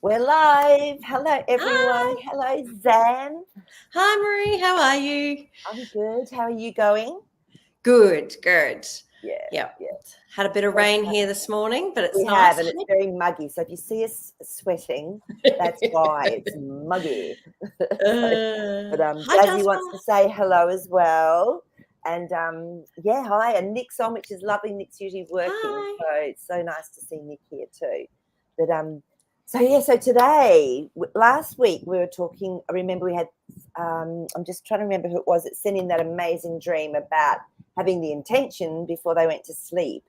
We're live. Hello, everyone. Hi. Hello, Zan. Hi, Marie. How are you? I'm good. How are you going? Good. Yeah, Yep. yeah. Had a bit of rain here this morning, but it's We have, nice. and it's very muggy. So if you see us sweating, that's why it's muggy. But Hi, Jazzy Jasper. wants to say hello as well. And yeah, hi. And Nick's on, which is lovely. Nick's usually working, Hi. so it's so nice to see Nick here too. But so today, last week we were talking. I remember we had. I'm just trying to remember who it was that sent in that amazing dream about having the intention before they went to sleep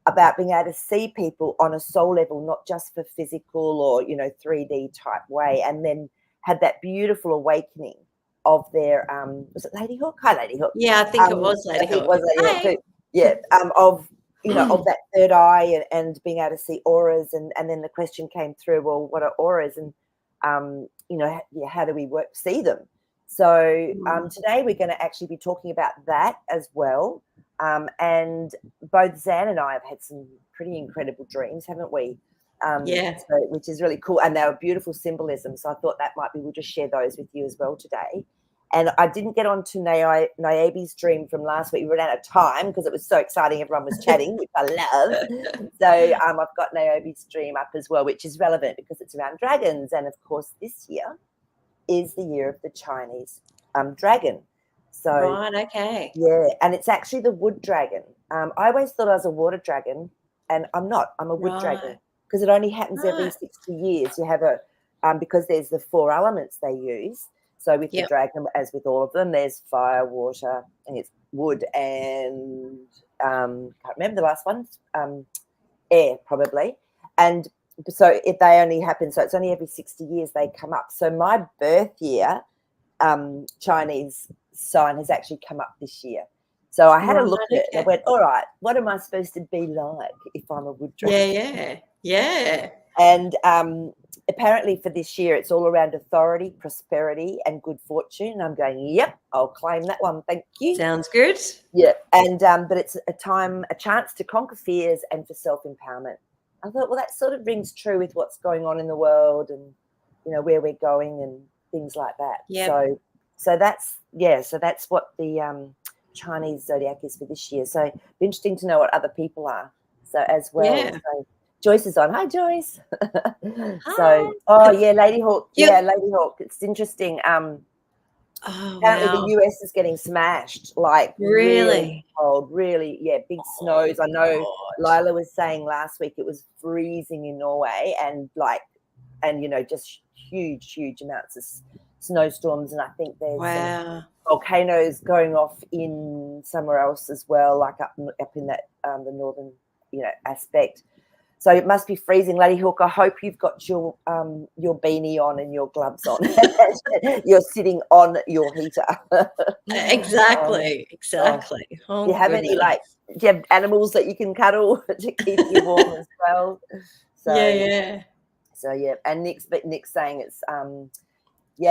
about being able to see people on a soul level, not just for physical or 3D type way, and then had that beautiful awakening of their was it Lady Hawk? Hi, Lady Hawk. Yeah, I think it was Lady I think it Hawk. was Lady Hawk Hi. too. Yeah, of of that third eye and being able to see auras, and then the question came through, well, what are auras, and how do we see them? So today we're going to actually be talking about that as well. And both Zan and I have had some pretty incredible dreams, haven't we? Yeah. So, which is really cool. And they were beautiful symbolism. So I thought that might be, we'll just share those with you as well today. And I didn't get on to Nayabi's dream from last week. We ran out of time because it was so exciting. Everyone was chatting, which I love. So I've got Nayabi's dream up as well, which is relevant because it's around dragons. And of course, this year is the year of the Chinese dragon. So Right. Okay. yeah, and it's actually the wood dragon. I always thought I was a water dragon, and I'm not. I'm a wood dragon Right. because it only happens every Right. 60 years. You have because there's the 4 elements they use. So with the dragon, as with all of them, there's fire, water, and it's wood, and can't remember the last one, air probably. And so if they only happen, so it's only every 60 years they come up. So my birth year, Chinese sign has actually come up this year. So I had a look at it and I went, all right, what am I supposed to be like if I'm a wood dragon? Yeah. And apparently for this year, it's all around authority, prosperity, and good fortune. And I'm going, yep, I'll claim that one. Thank you. Sounds good. Yeah. And but it's a chance to conquer fears and for self-empowerment. I thought, well, that sort of rings true with what's going on in the world and where we're going and things like that. Yep. So that's what the Chinese zodiac is for this year. So it'd be interesting to know what other people are. So as well. Yeah. So Joyce is on. Hi, Joyce. Hi. Lady Hawk. Yep. Yeah, Lady Hawk. It's interesting. Apparently the US is getting smashed, like really cold, really, big snows. I know Lila was saying last week it was freezing in Norway and just huge amounts of snowstorms. And I think there's some volcanoes going off in somewhere else as well, like up in that the northern aspect. So it must be freezing, Lady Hawk. I hope you've got your beanie on and your gloves on. You're sitting on your heater. Exactly. Do you have any do you have animals that you can cuddle to keep you warm as well? Yeah. So yeah, and Nick's saying it's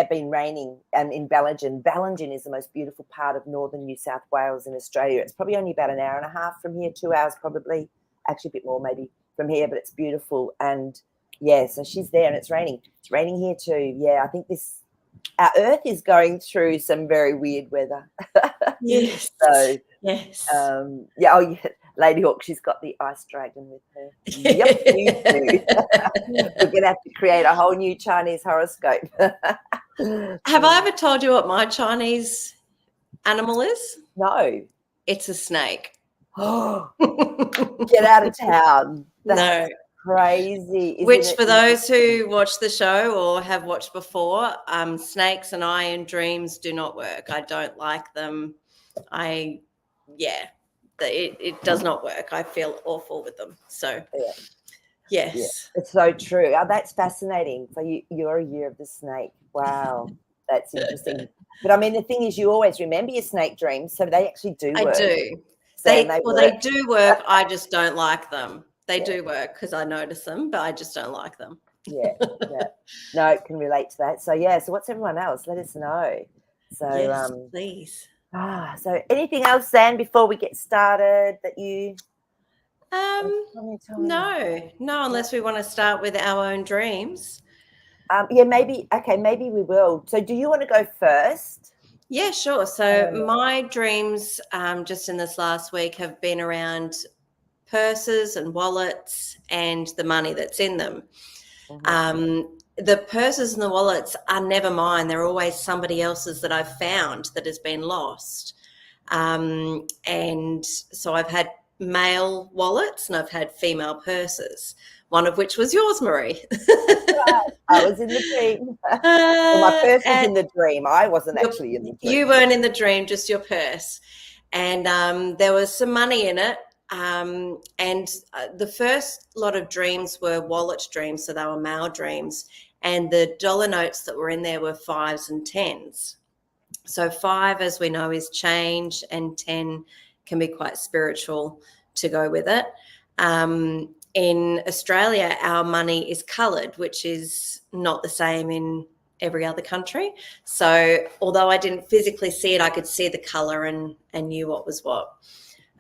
been raining in Ballingen. Ballingen is the most beautiful part of northern New South Wales in Australia. It's probably only about an hour and a half from here, 2 hours probably, actually a bit more maybe from here, but it's beautiful. And yeah, so she's there and it's raining. It's raining here too. Yeah, I think our Earth is going through some very weird weather. Yes. So yes. Lady Hawk, she's got the ice dragon with her. Yep, you do. We're gonna have to create a whole new Chinese horoscope. Have I ever told you what my Chinese animal is? No. It's a snake. Oh, get out of town. That's no. Crazy. Which, for those who watch the show or have watched before, snakes and I in dreams do not work. I don't like them. It does not work. I feel awful with them. So, yes. Yeah, it's so true. Oh, that's fascinating. So you're a year of the snake. Wow, that's interesting. But I mean, the thing is, you always remember your snake dreams, so they actually do work. I do. They do work. I just don't like them. They do work because I notice them, but I just don't like them. Yeah. No, it can relate to that. So so what's everyone else? Let us know. So yes, please. So anything else, Zan, before we get started that you no, unless we want to start with our own dreams. Yeah, maybe. Okay, maybe we will. So do you want to go first? Yeah, sure. So my dreams just in this last week have been around purses and wallets and the money that's in them. The purses and the wallets are never mine. They're always somebody else's that I've found that has been lost. And so I've had male wallets and I've had female purses, one of which was yours, Marie. Right. I was in the dream. Well, my purse was in the dream. I wasn't actually in the dream. You weren't in the dream, just your purse. And there was some money in it. And the first lot of dreams were wallet dreams, so they were male dreams. And the dollar notes that were in there were 5s and 10s. So 5, as we know, is change, and 10 can be quite spiritual to go with it. In Australia, our money is coloured, which is not the same in every other country. So although I didn't physically see it, I could see the colour and knew what was what.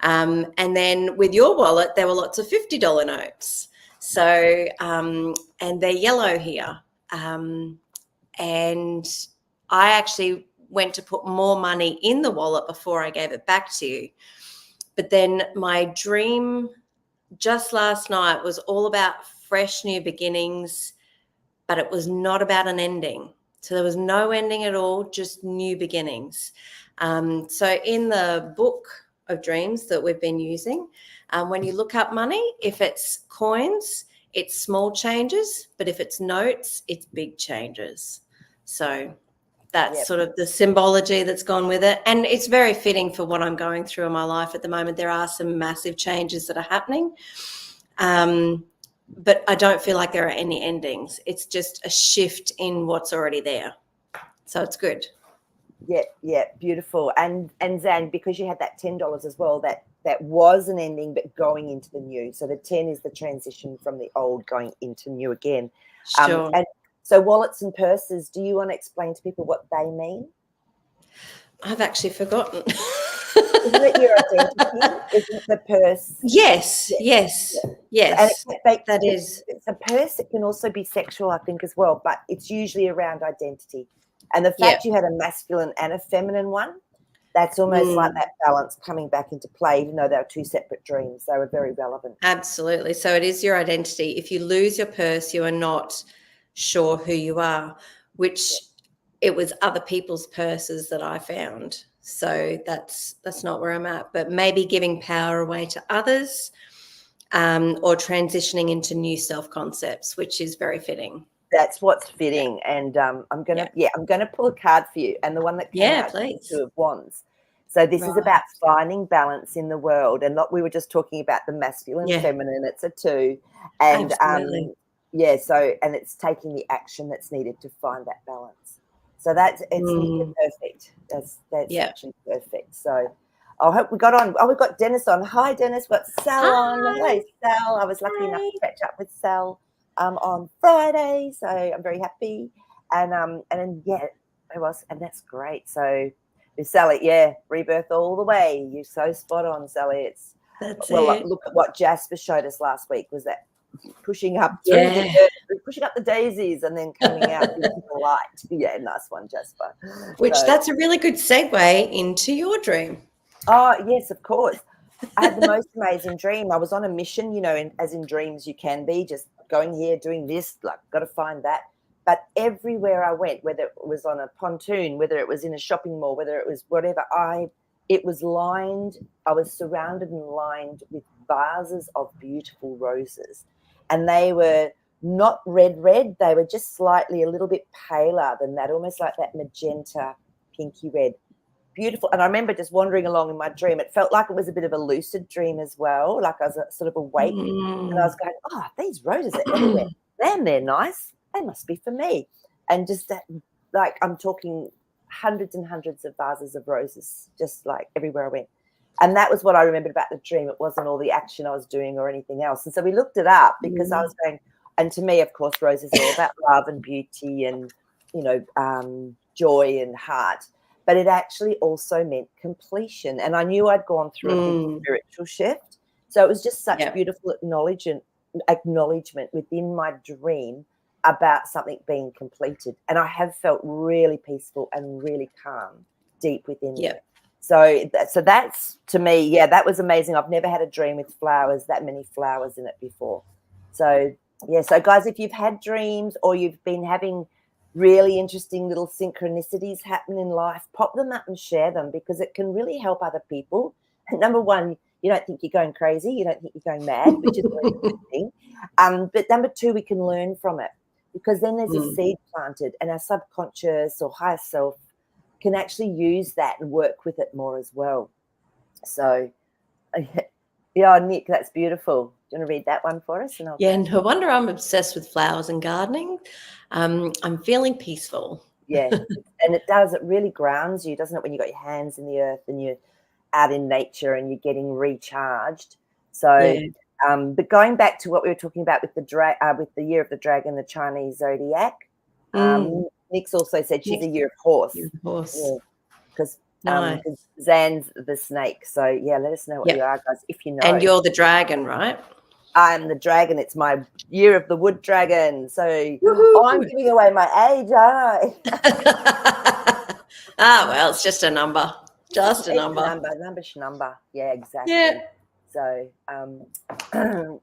And then with your wallet, there were lots of $50 notes. So, and they're yellow here. And I actually went to put more money in the wallet before I gave it back to you. But then my dream just last night was all about fresh new beginnings, but it was not about an ending. So there was no ending at all, just new beginnings. So in the book of dreams that we've been using, when you look up money, if it's coins, it's small changes, but if it's notes, it's big changes. So that's sort of the symbology that's gone with it. And it's very fitting for what I'm going through in my life at the moment. There are some massive changes that are happening, but I don't feel like there are any endings. It's just a shift in what's already there. So it's good. Yeah, beautiful. And Zan, because you had that $10 as well, that was an ending, but going into the new. So the 10 is the transition from the old going into new again. Sure. And so wallets and purses, do you want to explain to people what they mean? I've actually forgotten. Isn't it your identity? Isn't the purse? Yes. And that is. It's a purse. It can also be sexual, I think, as well, but it's usually around identity. And the fact you had a masculine and a feminine one, that's almost like that balance coming back into play, even though they were two separate dreams. They were very relevant. Absolutely. So it is your identity. If you lose your purse, you are not sure who you are, which it was other people's purses that I found. So that's not where I'm at. But maybe giving power away to others, or transitioning into new self-concepts, which is very fitting. That's what's fitting. And I'm gonna pull a card for you. And the one that came out please. is the Two of Wands. So this is about finding balance in the world. And we were just talking about the masculine, feminine. It's a 2. And Absolutely. so and it's taking the action that's needed to find that balance. So it's perfect. That's actually perfect. So I hope we got on. Oh, we've got Dennis on. Hi, Dennis. We've got Sal on. Hi, Sal. I was lucky enough to catch up with Sal on Friday, so I'm very happy. And then it was, and that's great. So Sally, rebirth all the way. You're so spot on, Sally. Look at what Jasper showed us last week. Was that pushing up the daisies and then coming out into the light? Yeah, nice one, Jasper. That's a really good segue into your dream. Oh yes, of course. I had the most amazing dream. I was on a mission, as in dreams you can be, just going here, doing this, like got to find that. But everywhere I went, whether it was on a pontoon, whether it was in a shopping mall, whether it was whatever, it was lined. I was surrounded and lined with vases of beautiful roses. And they were not red. They were just slightly a little bit paler than that, almost like that magenta, pinky red. Beautiful. And I remember just wandering along in my dream. It felt like it was a bit of a lucid dream as well, like I was sort of awake. And I was going, oh, these roses are everywhere. Damn, they're nice. They must be for me. And just that, like, I'm talking hundreds and hundreds of vases of roses, just like everywhere I went. And that was what I remembered about the dream. It wasn't all the action I was doing or anything else. And so we looked it up because I was going, and to me, of course, roses are all about love and beauty and, joy and heart. But it actually also meant completion. And I knew I'd gone through a big spiritual shift. So it was just such beautiful acknowledgement within my dream about something being completed. And I have felt really peaceful and really calm deep within me. So that's, to me, yeah, that was amazing. I've never had a dream with flowers, that many flowers in it before. So, yeah, so guys, if you've had dreams or you've been having really interesting little synchronicities happen in life, pop them up and share them, because it can really help other people. And number one, you don't think you're going crazy, you don't think you're going mad, which is really interesting. But number two, we can learn from it, because then there's a seed planted, and our subconscious or higher self can actually use that and work with it more as well. So, yeah, Nick, that's beautiful. Do you want to read that one for us? Yeah, no wonder I'm obsessed with flowers and gardening. I'm feeling peaceful. Yeah, and it does. It really grounds you, doesn't it, when you got your hands in the earth and you're out in nature and you're getting recharged. So, but going back to what we were talking about with the Year of the Dragon, the Chinese zodiac, Nick's also said she's a year of horse. Year of horse. Yeah, because Zan's the snake. So, yeah, let us know what you are, guys, if you know. And you're the dragon, right? I'm the dragon. It's my year of the wood dragon. So I'm giving away my age, aren't I? Well, it's just a number. Just a number. Number. Yeah, exactly. Yeah. So,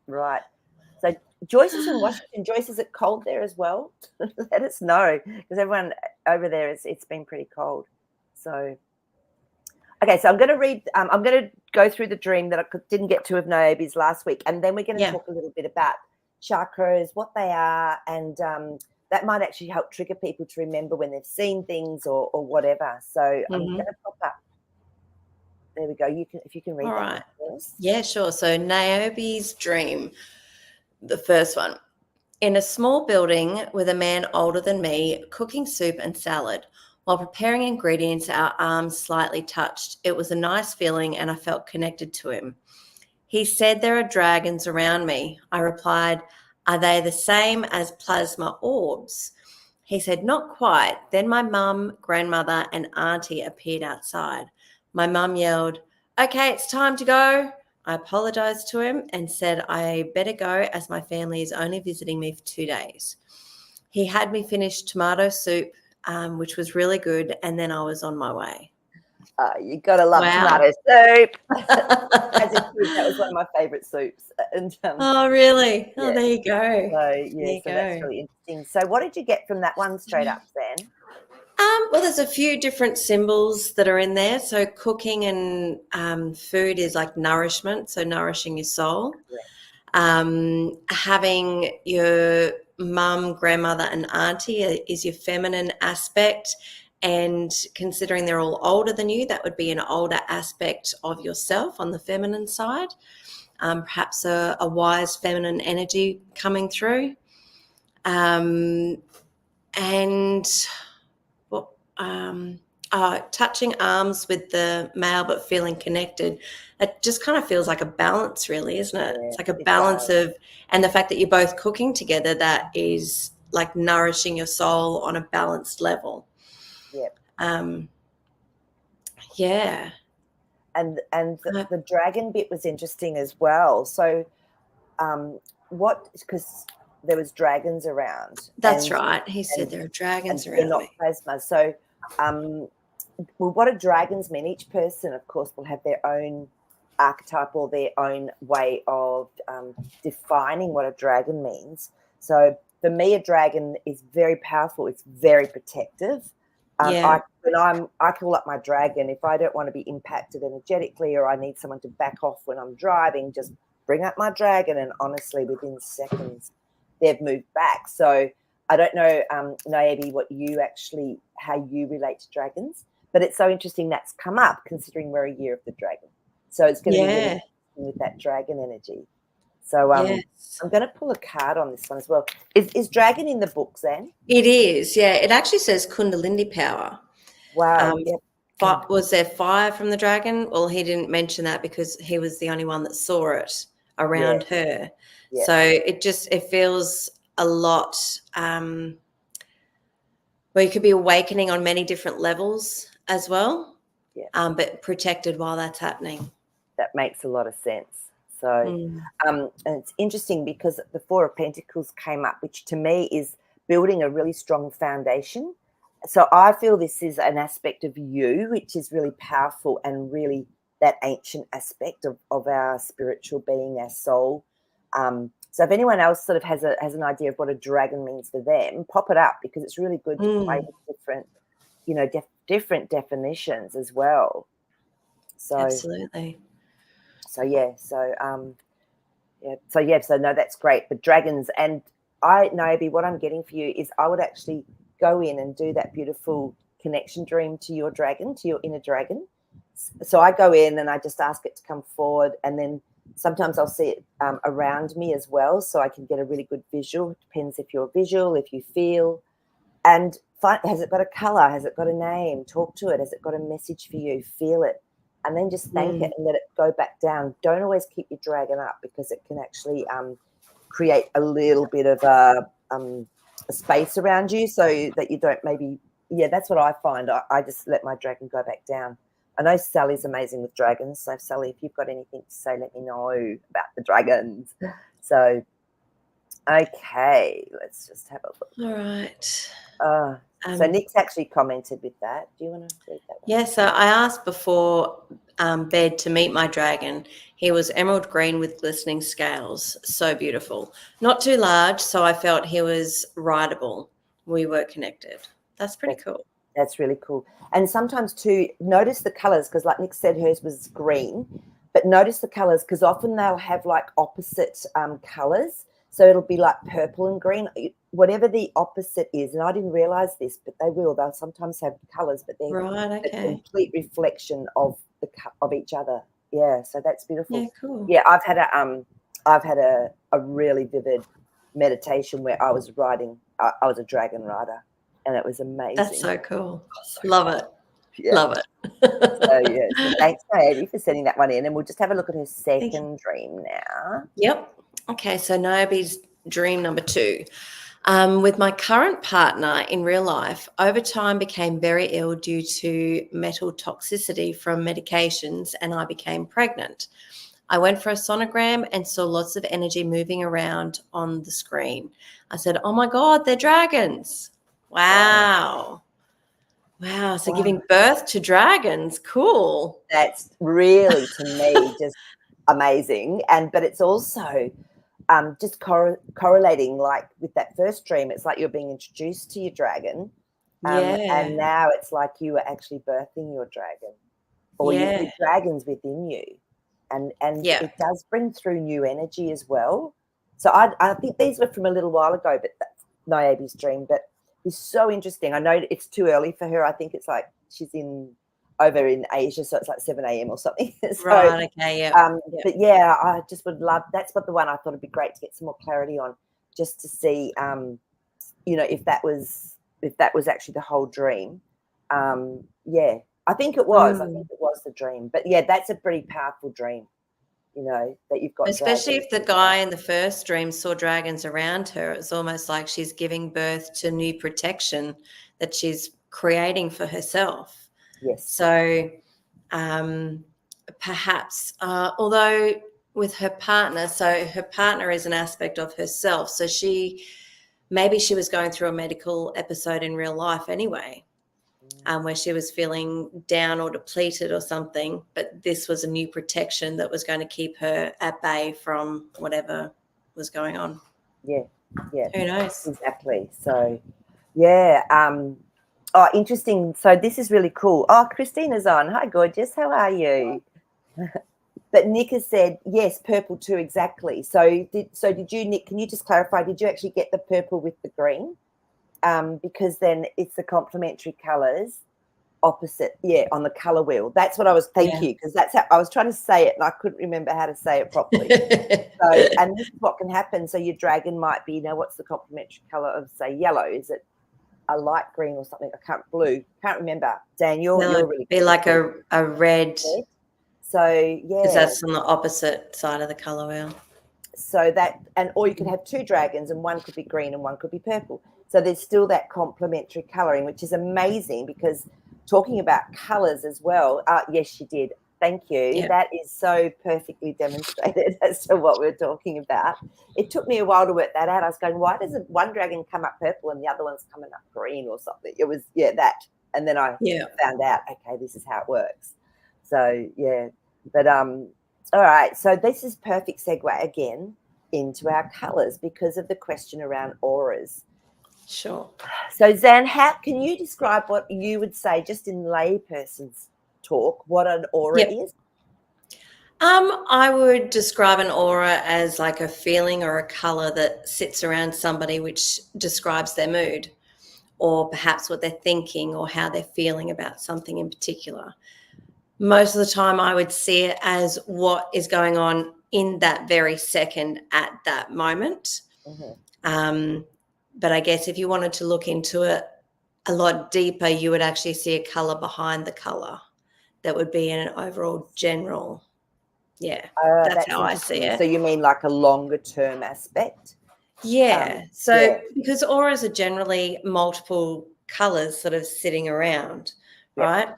right. So Joyce is in Washington. Joyce, is it cold there as well? Let us know, because everyone over there, it's been pretty cold. So, okay, so I'm going to read. I'm going to go through the dream that I didn't get to of Niobe's last week, and then we're going to talk a little bit about chakras, what they are, and that might actually help trigger people to remember when they've seen things or whatever. So I'm going to pop up. There we go. If you can read that first. Yeah, sure. So Niobe's dream. The first one. In a small building with a man older than me, cooking soup and salad. While preparing ingredients, our arms slightly touched. It was a nice feeling and I felt connected to him. He said, "There are dragons around me." I replied, "Are they the same as plasma orbs?" He said, "Not quite." Then my mum, grandmother and auntie appeared outside. My mum yelled, "Okay, it's time to go." I apologized to him and said I better go as my family is only visiting me for 2 days. He had me finish tomato soup, which was really good, and then I was on my way. You got to love tomato soup. As a kid, that was one of my favourite soups. And, oh, really? Oh, there you go. So, that's really interesting. So what did you get from that one straight up, Zan? Well, there's a few different symbols that are in there. So cooking and food is like nourishment, so nourishing your soul. Yeah. Having your mum, grandmother and auntie is your feminine aspect, and considering they're all older than you, that would be an older aspect of yourself on the feminine side. Perhaps a wise feminine energy coming through. And touching arms with the male but feeling connected, it just kind of feels like a balance, really, isn't it? Yeah, it's like a balance of, and the fact that you're both cooking together, that is like nourishing your soul on a balanced level. Yep. Yeah. And the dragon bit was interesting as well. So because there was dragons around. That's right. He said there are dragons around. They're not plasma. So what do dragons mean? Each person, of course, will have their own archetype or their own way of defining what a dragon means. So for me, a dragon is very powerful. It's very protective. I call up my dragon if I don't want to be impacted energetically, or I need someone to back off when I'm driving, just bring up my dragon, and honestly, within seconds, they've moved back. So I don't know, Niobe, how you relate to dragons, but it's so interesting that's come up considering we're a year of the dragon. So it's going to be really interesting with that dragon energy. So I'm going to pull a card on this one as well. Is dragon in the book, Zan? It is, yeah. It actually says Kundalini power. Wow. Was there fire from the dragon? Well, he didn't mention that because he was the only one that saw it around her. Yeah. So it feels a lot where you could be awakening on many different levels as well, but protected while that's happening. That makes a lot of sense. So and it's interesting because the Four of Pentacles came up, which to me is building a really strong foundation. So I feel this is an aspect of you which is really powerful and really that ancient aspect of our spiritual being, our soul. So if anyone else sort of has an idea of what a dragon means for them, pop it up, because it's really good to play with different, you know, different definitions as well. So absolutely. So no, that's great. But dragons, and Niobe, what I'm getting for you is I would actually go in and do that beautiful connection dream to your dragon, to your inner dragon. So I go in and I just ask it to come forward, and then sometimes I'll see it around me as well, so I can get a really good visual. It depends if you're visual, if you feel, and has it got a color? Has it got a name? Talk to it. Has it got a message for you? Feel it. And then just thank it and let it go back down. Don't always keep your dragon up, because it can actually create a little bit of a space around you, so that you don't that's what I find. I just let my dragon go back down. I know Sally's amazing with dragons. So Sally, if you've got anything to say, let me know about the dragons. So, okay, let's just have a look. All right. So Nick's actually commented with that. Do you want to read that one? Yeah, so I asked before bed to meet my dragon. He was emerald green with glistening scales. So beautiful. Not too large, so I felt he was rideable. We were connected. That's pretty cool. That's really cool. And sometimes too, notice the colours, because like Nick said, hers was green, but notice the colours, because often they'll have like opposite colours. So it'll be like purple and green, whatever the opposite is. And I didn't realise this, but they'll sometimes have colours, but they're a complete reflection of each other. Yeah, so that's beautiful. Yeah, cool. Yeah, I've had a really vivid meditation where I was riding. I was a dragon rider, and it was amazing. That's so cool. Love it. Yeah. Love it. So thanks, Niobe, for sending that one in, and we'll just have a look at her second dream now. Yep. Okay, so Niobe's dream number 2. With my current partner in real life, over time became very ill due to metal toxicity from medications, and I became pregnant. I went for a sonogram and saw lots of energy moving around on the screen. I said, oh my God, they're dragons. Wow. So giving birth to dragons, cool. That's really, to me, just amazing. But it's also just correlating, like with that first dream, it's like you're being introduced to your dragon. And now it's like you are actually birthing your dragon, or your dragon's within you. And it does bring through new energy as well. So I think these were from a little while ago, but that's Niobe's dream. But it's so interesting. I know it's too early for her. I think it's like she's over in Asia, so it's like 7 a.m. or something. So, right, okay, yeah. But yeah, I just would love, that's what the one I thought would be great to get some more clarity on, just to see, if that was actually the whole dream. I think it was. I think it was the dream. But yeah, that's a pretty powerful dream, that you've got. Especially if the guy in the first dream saw dragons around her. It's almost like she's giving birth to new protection that she's creating for herself. Yes. So perhaps, although with her partner, so her partner is an aspect of herself. So maybe she was going through a medical episode in real life anyway. Where she was feeling down or depleted or something, but this was a new protection that was going to keep her at bay from whatever was going on. Yeah. Who knows? Exactly. So, interesting. So this is really cool. Oh, Christina's on. Hi, gorgeous. How are you? But Nick has said, yes, purple too, exactly. So did you, Nick, can you just clarify, did you actually get the purple with the green? Because then it's the complementary colours opposite, on the colour wheel. That's what I was thinking, because that's how I was trying to say it and I couldn't remember how to say it properly. And this is what can happen. So your dragon might be, what's the complementary colour of, say, yellow? Is it a light green or something? Blue. Can't remember. Dan, you're really be like a red. So, because that's on the opposite side of the colour wheel. So or you could have 2 dragons and one could be green and one could be purple. So there's still that complementary colouring, which is amazing, because talking about colours as well, yes, she did. Thank you. Yeah. That is so perfectly demonstrated as to what we're talking about. It took me a while to work that out. I was going, why doesn't one dragon come up purple and the other one's coming up green or something? It was, that. And then I found out, okay, this is how it works. So, yeah. But, all right. So this is perfect segue again into our colours because of the question around auras. Sure. So, Zan, how can you describe what you would say, just in layperson's talk, what an aura is? I would describe an aura as like a feeling or a colour that sits around somebody, which describes their mood, or perhaps what they're thinking or how they're feeling about something in particular. Most of the time, I would see it as what is going on in that very second at that moment. But I guess if you wanted to look into it a lot deeper, you would actually see a colour behind the colour that would be in an overall general. Yeah, that's how I see it. So you mean like a longer term aspect? Yeah. Because auras are generally multiple colours sort of sitting around, right?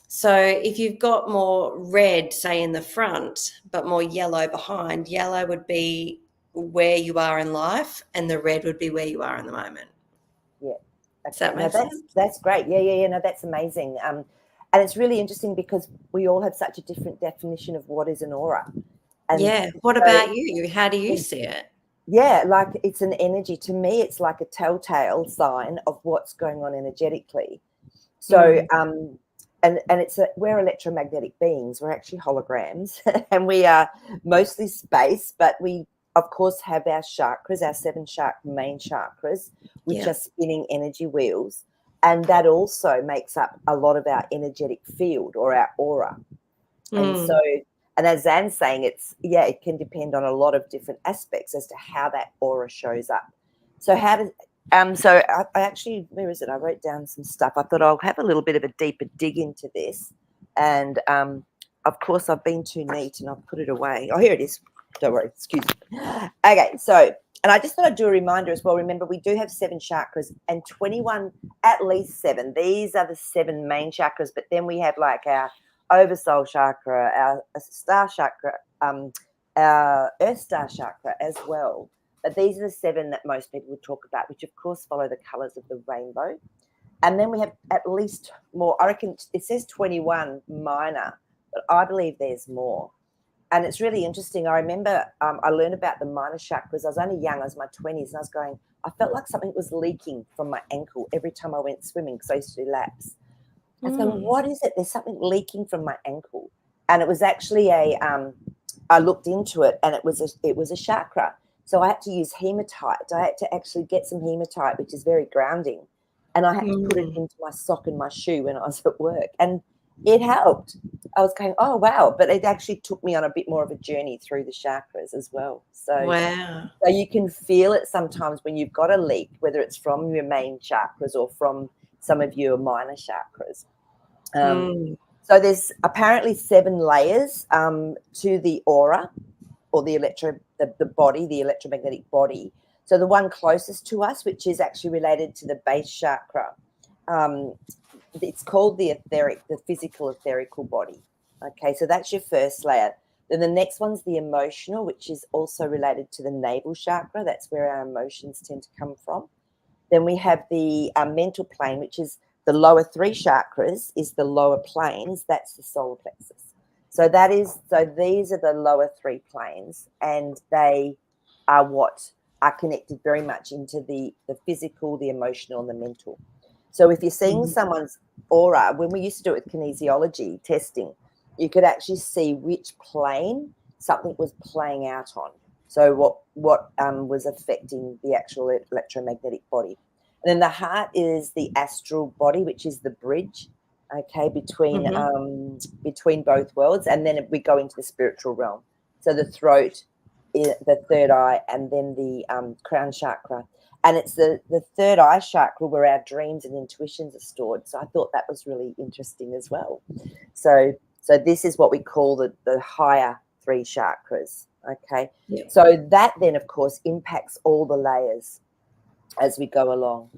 So if you've got more red, say, in the front, but more yellow behind, yellow would be where you are in life and the red would be where you are in the moment. Yeah. Okay. Does that make sense? That's great. Yeah. No, that's amazing. And it's really interesting because we all have such a different definition of what is an aura. And what about you? How do you see it? Yeah, like it's an energy. To me, it's like a telltale sign of what's going on energetically. So, and we're electromagnetic beings. We're actually holograms, and we are mostly space. But we, of course, have our chakras, our 7 main chakras, which are spinning energy wheels, and that also makes up a lot of our energetic field or our aura. And so. And as Zan's saying, it can depend on a lot of different aspects as to how that aura shows up. So I actually, where is it? I wrote down some stuff. I thought I'll have a little bit of a deeper dig into this. And of course, I've been too neat and I've put it away. Oh, here it is. Don't worry, excuse me. Okay, so, and I just thought I'd do a reminder as well. Remember, we do have 7 chakras and 21, at least 7. These are the 7 main chakras, but then we have like our oversoul chakra, our star chakra, our earth star chakra as well. But these are the 7 that most people would talk about, which of course follow the colours of the rainbow. And then we have at least more. I reckon it says 21 minor, but I believe there's more. And it's really interesting. I remember I learned about the minor chakras. I was only young. I was in my 20s, and I was going, I felt like something was leaking from my ankle every time I went swimming because I used to do laps. I was going, what is it? There's something leaking from my ankle. And it was actually I looked into it, and it was a chakra. So I had to use hematite. I had to actually get some hematite, which is very grounding. And I had to put it into my sock and my shoe when I was at work. And it helped. I was going, oh, wow. But it actually took me on a bit more of a journey through the chakras as well. So, wow. So you can feel it sometimes when you've got a leak, whether it's from your main chakras or from some of your minor chakras. So there's apparently 7 layers to the aura or the body, the electromagnetic body. So the one closest to us, which is actually related to the base chakra, it's called the physical etherical body. Okay, so that's your first layer. Then the next one's the emotional, which is also related to the navel chakra. That's where our emotions tend to come from. Then we have the mental plane, which is the lower 3 chakras, is the lower planes. That's the solar plexus. So these are the lower 3 planes, and they are what are connected very much into the physical, the emotional, and the mental. So if you're seeing someone's aura, when we used to do it with kinesiology testing, you could actually see which plane something was playing out on. So what was affecting the actual electromagnetic body. And then the heart is the astral body, which is the bridge, okay, between both worlds. And then we go into the spiritual realm. So the throat, the third eye, and then the crown chakra. And it's the third eye chakra where our dreams and intuitions are stored. So I thought that was really interesting as well. So this is what we call the higher 3 chakras, okay? Yeah. So that then, of course, impacts all the layers as we go along.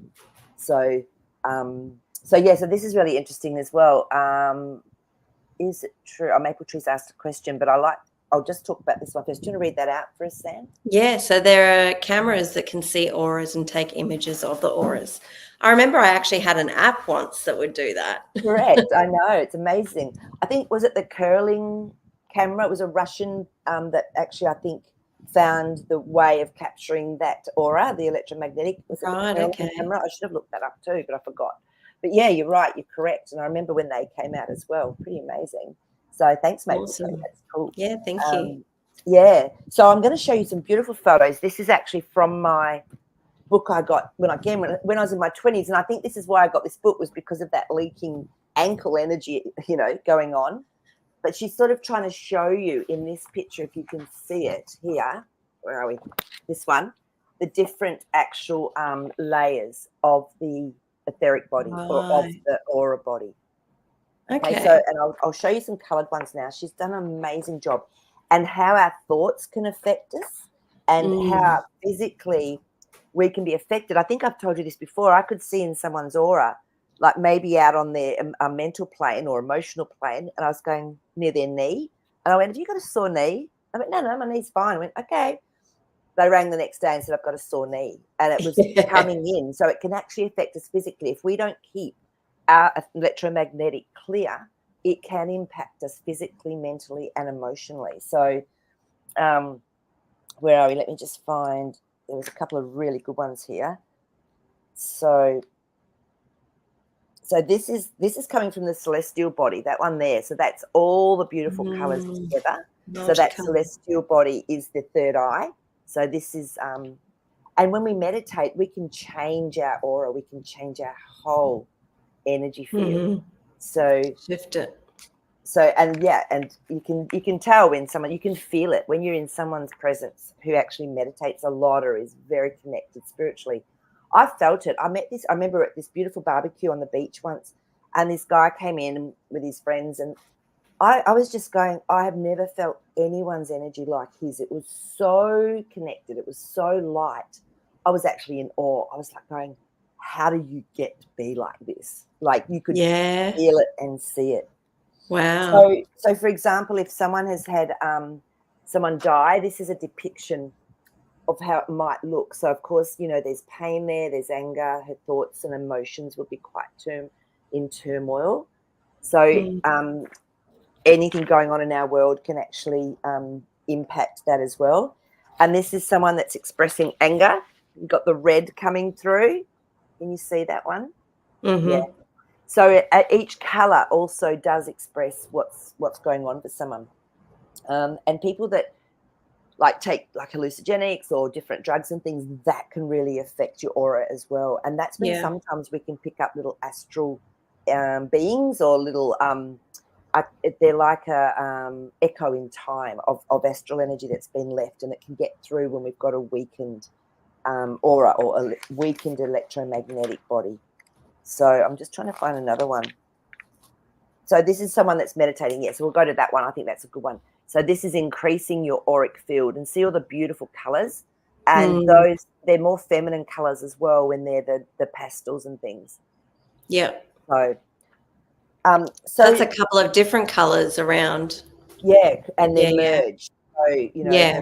So this is really interesting as well. is it true? Maple Tree's asked a question, but I'll just talk about this one first. Do you want to read that out for us, Sam? Yeah, so there are cameras that can see auras and take images of the auras. I remember I actually had an app once that would do that. Correct. I know. It's amazing. I think, was it the curling camera? It was a Russian that actually, I think, found the way of capturing that aura, the electromagnetic. Was it Right, the curling okay. camera? I should have looked that up too, but I forgot. But yeah, you're right. You're correct. And I remember when they came out as well. Pretty amazing. So thanks, Maple. Awesome. That's cool. Yeah, thank you. Yeah. So I'm going to show you some beautiful photos. This is actually from my book I got when I was in my 20s. And I think this is why I got this book, was because of that leaking ankle energy, going on. But she's sort of trying to show you in this picture, if you can see it here. Where are we? This one. The different actual layers of the etheric body, or of the aura body. Okay, so, and I'll show you some coloured ones now. She's done an amazing job. And how our thoughts can affect us, and how physically we can be affected. I think I've told you this before. I could see in someone's aura, like maybe out on their mental plane or emotional plane, and I was going near their knee. And I went, have you got a sore knee? I went, no, my knee's fine. I went, okay. They rang the next day and said, I've got a sore knee. And it was coming in. So it can actually affect us physically. If we don't keep our electromagnetic clear, it can impact us physically, mentally, and emotionally. So where are we? Let me just find, there was a couple of really good ones here. So this is coming from the celestial body, that one there. So that's all the beautiful colours together. So that celestial body is the third eye. So this is, and when we meditate, we can change our aura. We can change our whole energy field. So shift it. So, and yeah, and you can tell when someone, you can feel it when you're in someone's presence who actually meditates a lot or is very connected spiritually. I felt it. I remember at this beautiful barbecue on the beach once, and this guy came in with his friends, and I was just going, I have never felt anyone's energy like his. It was so connected. It was so light. I was actually in awe. I was like going, how do you get to be like this? Like you could feel it and see it. Wow. So for example, if someone has had someone die, this is a depiction of how it might look. So of course, there's pain there, there's anger, her thoughts and emotions would be quite in turmoil. So anything going on in our world can actually impact that as well. And this is someone that's expressing anger. You've got the red coming through. Can you see that one? Yeah. So each colour also does express what's going on for someone. And people that take hallucinogenics or different drugs and things, that can really affect your aura as well. And that's when sometimes we can pick up little astral beings or little they're like a echo in time of astral energy that's been left, and it can get through when we've got a weakened aura or a weakened electromagnetic body. So I'm just trying to find another one. So this is someone that's meditating. Yes, so we'll go to that one. I think that's a good one. So this is increasing your auric field, and see all the beautiful colours. And they're more feminine colours as well when they're the pastels and things. Yeah. So that's a couple of different colours around. Yeah, and then merge. So,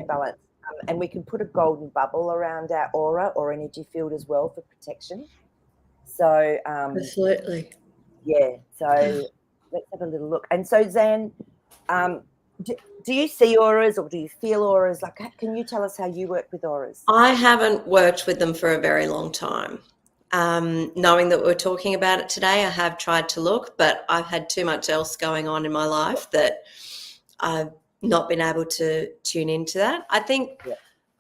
balance. And we can put a golden bubble around our aura or energy field as well for protection. So absolutely. Yeah. So let's have a little look. And so Zan, do you see auras or do you feel auras? Like, can you tell us how you work with auras? I haven't worked with them for a very long time. Knowing that we're talking about it today, I have tried to look, but I've had too much else going on in my life that I've not been able to tune into that. I think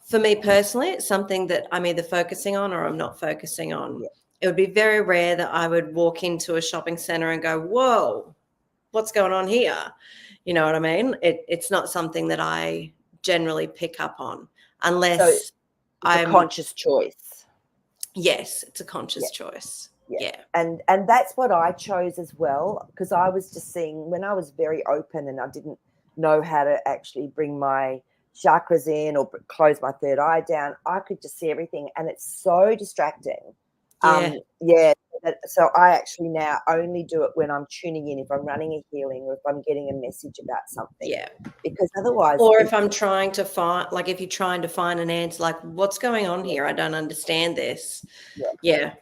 for me personally, it's something that I'm either focusing on or I'm not focusing on. Yeah. It would be very rare that I would walk into a shopping center and go, whoa, what's going on here? You know what I mean? It's not something that I generally pick up on unless it's a conscious choice. Yes, it's a conscious choice. Yeah. And that's what I chose as well, because I was just seeing when I was very open and I didn't know how to actually bring my chakras in or close my third eye down, I could just see everything, and it's so distracting. So I actually now only do it when I'm tuning in, if I'm running a healing or if I'm getting a message about something. Yeah. Because otherwise, or if I'm trying to find, like if you're trying to find an answer, like what's going on here? I don't understand this. Yeah.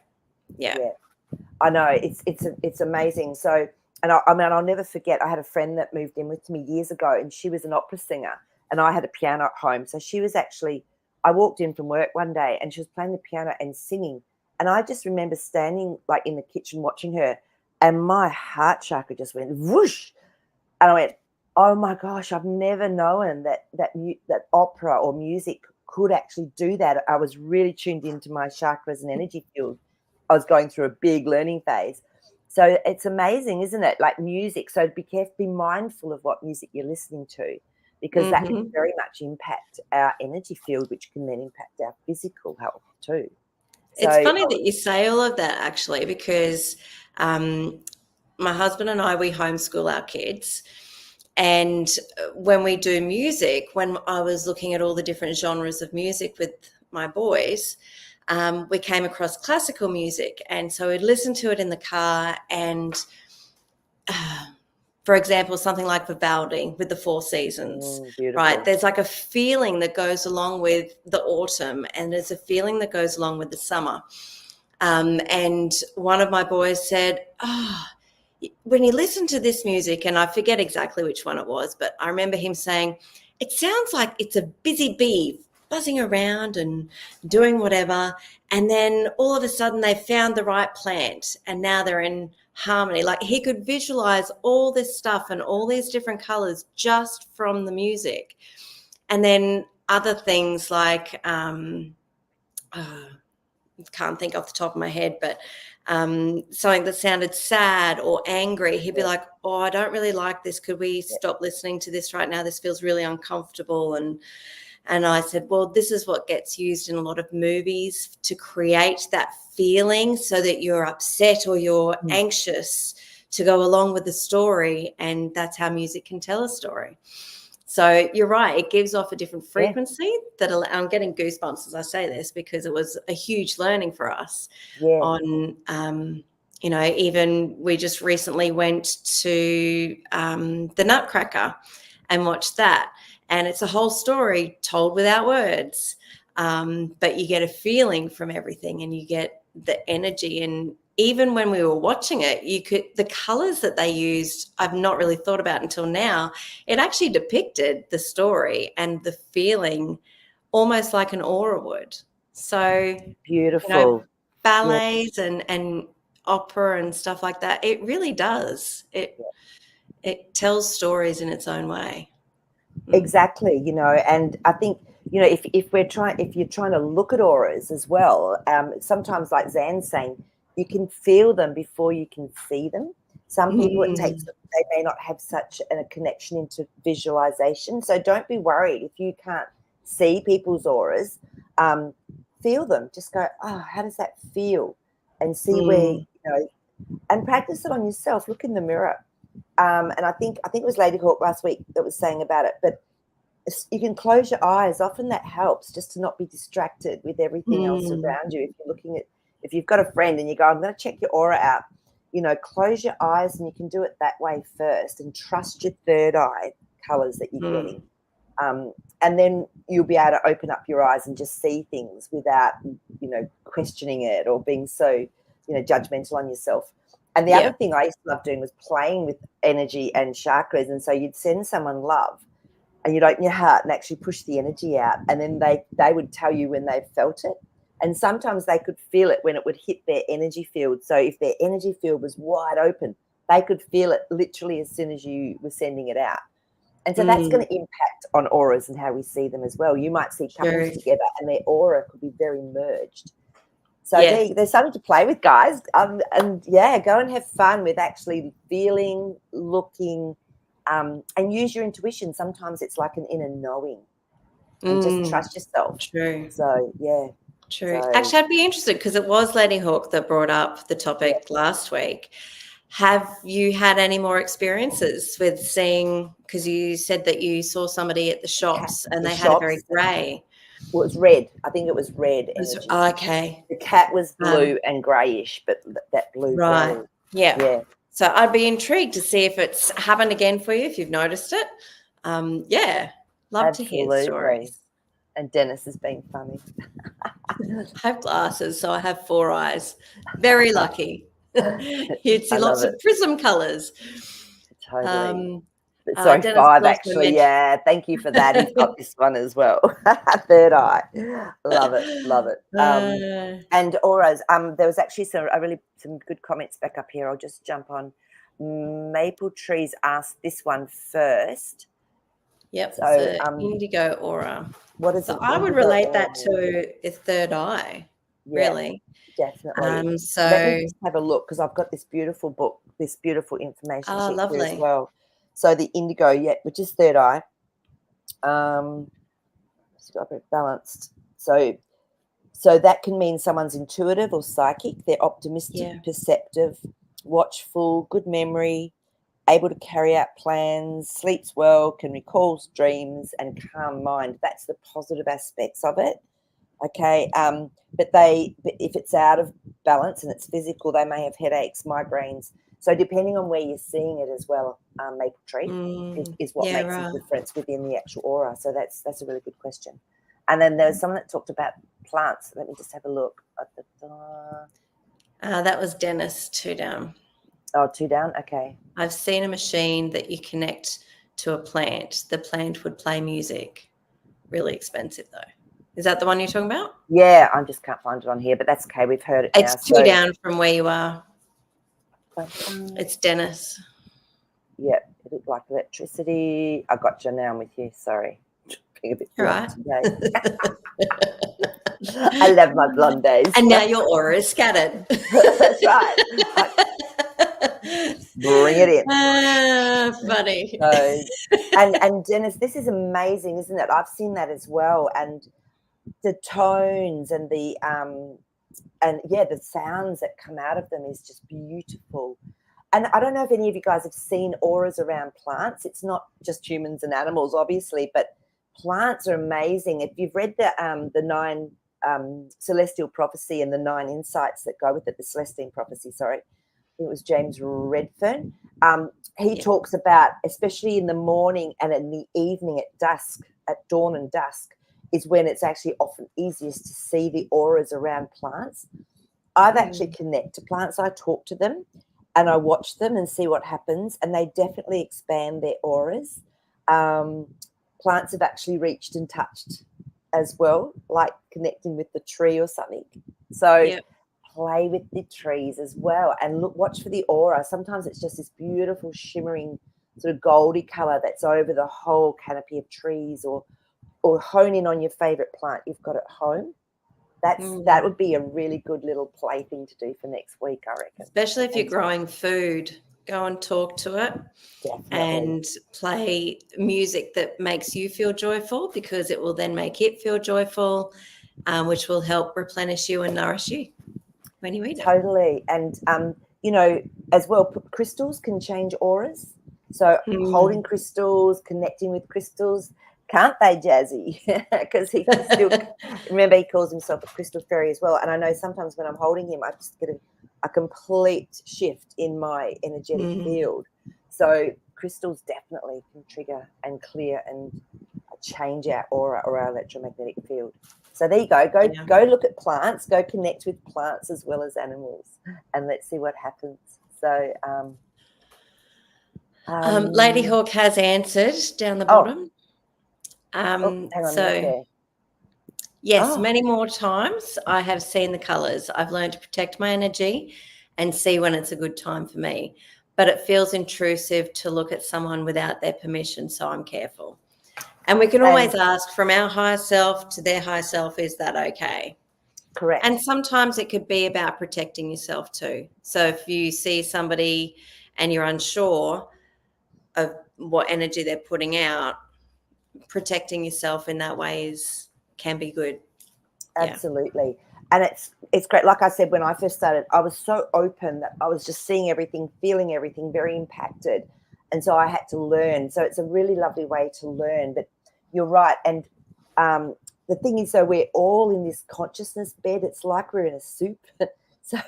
I know it's amazing. So, and I mean, I'll never forget. I had a friend that moved in with me years ago, and she was an opera singer, and I had a piano at home. So she was actually. I walked in from work one day, and she was playing the piano and singing, and I just remember standing like in the kitchen watching her, and my heart chakra just went whoosh, and I went, "Oh my gosh, I've never known that opera or music could actually do that." I was really tuned into my chakras and energy field. I was going through a big learning phase. So it's amazing, isn't it? Like music. So be careful, be mindful of what music you're listening to, because that can very much impact our energy field, which can then impact our physical health too. So, it's funny that you say all of that, actually, because my husband and I, we homeschool our kids. And when we do music, when I was looking at all the different genres of music with my boys, we came across classical music. And so we'd listen to it in the car. And for example, something like Vivaldi with the Four Seasons, right? There's like a feeling that goes along with the autumn, and there's a feeling that goes along with the summer. And one of my boys said, when you listen to this music, and I forget exactly which one it was, but I remember him saying, it sounds like it's a busy bee buzzing around and doing whatever. And then all of a sudden they found the right plant and now they're in harmony. Like he could visualize all this stuff and all these different colors just from the music. And then other things like, can't think off the top of my head, but something that sounded sad or angry, he'd be like, oh, I don't really like this. Could we stop listening to this right now? This feels really uncomfortable. And I said, well, this is what gets used in a lot of movies to create that feeling so that you're upset or you're anxious to go along with the story. And that's how music can tell a story. So you're right. It gives off a different frequency that I'm getting goosebumps as I say this, because it was a huge learning for us on, even we just recently went to the Nutcracker and watched that. And it's a whole story told without words, but you get a feeling from everything and you get the energy. And even when we were watching it, the colors that they used, I've not really thought about until now. It actually depicted the story and the feeling almost like an aura would. So beautiful. Ballets and opera and stuff like that. It really does. It tells stories in its own way. Exactly, and I think, if you're trying to look at auras as well, sometimes, like Zan's saying, you can feel them before you can see them. Some people they may not have such a connection into visualization. So don't be worried if you can't see people's auras. Feel them. Just go, oh, how does that feel? And see where, and practice it on yourself. Look in the mirror. And I think it was Lady Hawk last week that was saying about it, but you can close your eyes. Often that helps, just to not be distracted with everything else around you. If you've got a friend and you go, I'm going to check your aura out, close your eyes, and you can do it that way first, and trust your third eye colors that you're getting. And then you'll be able to open up your eyes and just see things without, questioning it or being so, judgmental on yourself. And the other thing I used to love doing was playing with energy and chakras. And so you'd send someone love and you'd open your heart and actually push the energy out. And then they would tell you when they felt it. And sometimes they could feel it when it would hit their energy field. So if their energy field was wide open, they could feel it literally as soon as you were sending it out. And so that's going to impact on auras and how we see them as well. You might see couples together and their aura could be very merged. So there's something to play with, guys. And go and have fun with actually feeling, looking, and use your intuition. Sometimes it's like an inner knowing. And just trust yourself. True. So, True. Actually, I'd be interested, because it was Lady Hawk that brought up the topic last week. Have you had any more experiences with seeing, because you said that you saw somebody at the shops and they had a very grey. Well, it was red. I think it was red energy. Okay. The cat was blue and greyish, but that blue right. belly. Yeah. So I'd be intrigued to see if it's happened again for you, if you've noticed it. Yeah. Love to hear stories. And Dennis is being funny. I have glasses, so I have 4 eyes. Very lucky. You'd see lots of prism colours. Totally. Sorry, 5 actually. Yeah, thank you for that. He's got this one as well. Third eye. Love it. And auras. There was actually some good comments back up here. I'll just jump on. Maple Trees asked this one first. Yep. So indigo aura. What is it? I would relate that to a third eye. Yeah, really. Definitely. So let me just have a look, because I've got this beautiful book, this beautiful information sheet here as well. So the indigo, which is third eye. It's got a bit balanced. So that can mean someone's intuitive or psychic. They're optimistic, perceptive, watchful, good memory, able to carry out plans, sleeps well, can recall dreams, and calm mind. That's the positive aspects of it. Okay, but if it's out of balance and it's physical, they may have headaches, migraines. So depending on where you're seeing it as well, Maple Tree is what makes a difference within the actual aura. So that's a really good question. And then there's someone that talked about plants. Let me just have a look. That was Dennis, 2 down. Oh, 2 down. Okay. I've seen a machine that you connect to a plant. The plant would play music. Really expensive though. Is that the one you're talking about? Yeah, I just can't find it on here, but that's okay. We've heard it now. It's 2 down from where you are. It's Dennis. Yeah, it looked like electricity. I got you now. I'm with you. Sorry. Being a bit right. Today. I love my blonde days. And now your aura is scattered. That's right. Bring it in. Funny. So, and Dennis, this is amazing, isn't it? I've seen that as well. And the tones and the sounds that come out of them is just beautiful. And I don't know if any of you guys have seen auras around plants. It's not just humans and animals, obviously, but plants are amazing. If you've read the 9 Celestial Prophecy and the 9 insights that go with it, the Celestine Prophecy, sorry, I think it was James Redfern. He talks about, especially in the morning and in the evening at dusk, at dawn and dusk, is when it's actually often easiest to see the auras around plants. I've actually connect to plants. I talk to them and I watch them and see what happens, and they definitely expand their auras. Plants have actually reached and touched as well, like connecting with the tree or something. So play with the trees as well and watch for the aura. Sometimes it's just this beautiful shimmering sort of goldy color that's over the whole canopy of trees, or hone in on your favorite plant you've got at home. That would be a really good little play thing to do for next week, I reckon. Especially if you're growing food, go and talk to it. Definitely. And play music that makes you feel joyful, because it will then make it feel joyful, which will help replenish you and nourish you when you eat it. Totally. And, as well, crystals can change auras. So holding crystals, connecting with crystals, can't they, Jazzy? Because he can still remember, he calls himself a crystal fairy as well. And I know sometimes when I'm holding him, I just get a complete shift in my energetic field. So crystals definitely can trigger and clear and change our aura or our electromagnetic field. So there you go. Go look at plants. Go connect with plants as well as animals, and let's see what happens. So, Lady Hawk has answered down the bottom. Hang on. Yes, many more times I have seen the colours. I've learned to protect my energy and see when it's a good time for me. But it feels intrusive to look at someone without their permission, so I'm careful. And we can always ask, from our higher self to their higher self, is that okay? Correct. And sometimes it could be about protecting yourself too. So if you see somebody and you're unsure of what energy they're putting out, protecting yourself in that way can be good. Absolutely. And it's great. Like I said, when I first started, I was so open that I was just seeing everything, feeling everything, very impacted. And so I had to learn. So it's a really lovely way to learn. But you're right. And the thing is, so we're all in this consciousness bed. It's like we're in a soup. So,